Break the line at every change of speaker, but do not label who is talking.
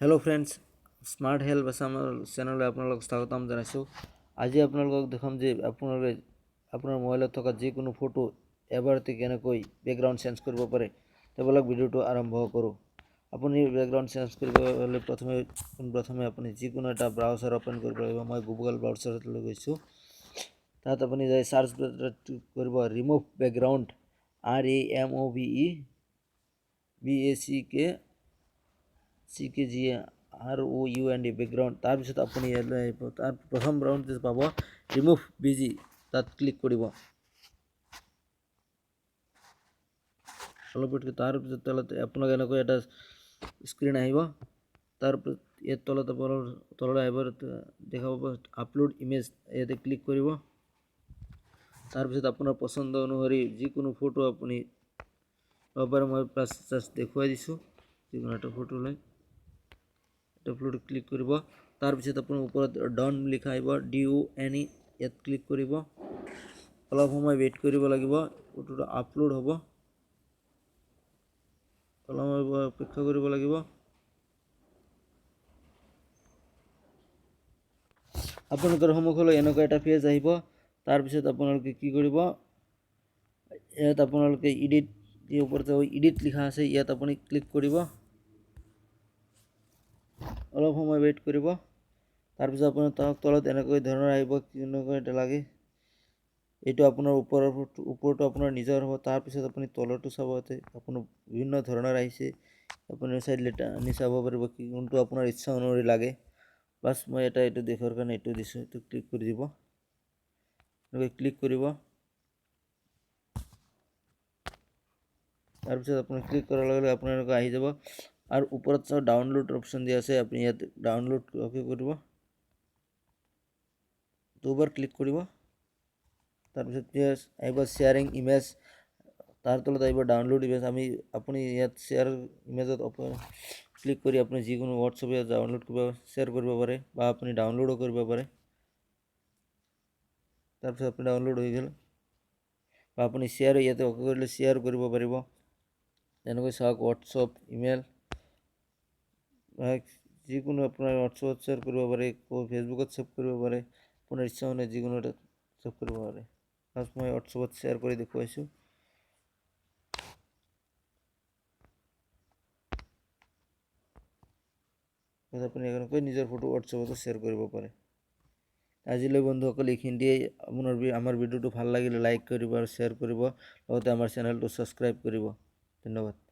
Hello friends, smart help आसाমৰ চেনেললৈ আপোনালোকক স্বাগতম জনাইছোঁ। আজি আপোনালোকক দেখাম যে আপোনালোকে আপোনাৰ মোবাইলত থকা যিকোনো ফটো এবাৰতে কেনেকৈ বেকগ্ৰাউণ্ড চেঞ্জ কৰিব পাৰে। তেতিয়াহ'লে ভিডিঅ'টো আৰম্ভ কৰোঁ। আপুনি বেকগ্ৰাউণ্ড চেঞ্জ কৰিব হ'লে প্ৰথমে আপুনি যিকোনো এটা ব্ৰাউজাৰ ওপেন কৰিব লাগিব। মই গুগল ব্ৰাউজাৰলৈ গৈছোঁ। তাত আপুনি যাই সাৰ্চ কৰিব ৰিমুভ বেকগ্ৰাউণ্ড RAMOVE বেকগ্ৰাউণ্ড। তাৰপিছত আপুনি ইয়ালৈ আহিব। তাৰ প্ৰথম ব্ৰাউণ্ড পাব ৰিমুভ বিজি, তাত ক্লিক কৰিব। তাৰপিছত তলত আপোনাক এনেকৈ এটা স্ক্ৰীন আহিব। তাৰপিছত ইয়াত তললৈ আহিব, দেখা পাব আপলোড ইমেজ, ইয়াতে ক্লিক কৰিব। তাৰপিছত আপোনাৰ পচন্দ অনুসৰি যিকোনো ফটো আপুনি ল'ব পাৰে। মই জাষ্ট দেখুৱাই দিছোঁ যিকোনো এটা ফটো লৈ আপলোড ক্লিক কৰিব। তাৰপিছত আপোনাৰ ওপৰত ডন লিখা আহিব, DONE, ইয়াত ক্লিক কৰিব। অলপ সময় ৱেইট কৰিব লাগিব, ফটোটো আপলোড হ'ব। অলপ সময় অপেক্ষা কৰিব লাগিব। আপোনালোকৰ সন্মুখলৈ এনেকুৱা এটা পেজ আহিব। তাৰপিছত আপোনালোকে কি কৰিব, ইয়াত আপোনালোকে এডিট, ওপৰত এডিট লিখা আছে, ইয়াত আপুনি ক্লিক কৰিব। অলপ সময় ৱেইট কৰিব। তাৰপিছত আপোনাৰ তলত এনেকৈ ধৰণৰ আহিব, কেনেকৈ এটা লাগে। এইটো আপোনাৰ ওপৰটো আপোনাৰ নিজৰ হ'ব। তাৰপিছত আপুনি তলৰটো চাব, আপোনাৰ বিভিন্ন ধৰণৰ আহিছে। আপুনি চাইড আনি চাব পাৰিব কোনটো আপোনাৰ ইচ্ছা অনুসৰি লাগে। বাছ মই এইটো দেখাৰ কাৰণে এইটো দিছোঁ। এইটো ক্লিক কৰি দিব, এনেকৈ ক্লিক কৰিব। তাৰপিছত আপুনি ক্লিক কৰাৰ লগে লগে আপোনাৰ এনেকৈ আহি যাব। আৰু ওপৰত চাওঁ ডাউনলোড অপশ্যন দিয়া আছে, আপুনি ইয়াত ডাউনলোড কৰিব, দুবাৰ ক্লিক কৰিব। তাৰপিছত আহিব শ্বেয়াৰিং ইমেজ, তাৰ তলত আহিব ডাউনলোড ইমেজ। আপুনি ইয়াত শ্বেয়াৰ ইমেজত ক্লিক কৰি আপুনি যিকোনো হোৱাটছএপ ডাউনলোড কৰিব, শ্বেয়াৰ কৰিব পাৰে, বা আপুনি ডাউনলোডো কৰিব পাৰে। তাৰপিছত আপুনি ডাউনলোড হৈ গ'ল, বা আপুনি শ্বেয়াৰ ইয়াতে কৰিলে শ্বেয়াৰ কৰিব পাৰিব। তেনেকৈ চাওক হোৱাটছএপ, ইমেইল, যিকোনো আপোনাৰ হোৱাটছএপত শ্বেয়াৰ কৰিব পাৰে, ফেচবুকত ছেভ কৰিব পাৰে। আপোনাৰ ইচ্ছা অনুযায়ী যিকোনো এটা ছেভ কৰিব পাৰে। ফাৰ্ষ্ট মই হোৱাটছএপত শ্বেয়াৰ কৰি দেখুৱাইছোঁ। আপুনি এনেকৈ নিজৰ ফটো হোৱাটছএপতো শ্বেয়াৰ কৰিব পাৰে। আজিলৈ বন্ধুসকল এইখিনিয়ে। আমাৰ ভিডিঅ'টো ভাল লাগিলে লাইক কৰিব আৰু শ্বেয়াৰ কৰিব, লগতে আমাৰ চেনেলটো ছাবস্ক্ৰাইব কৰিব। ধন্যবাদ।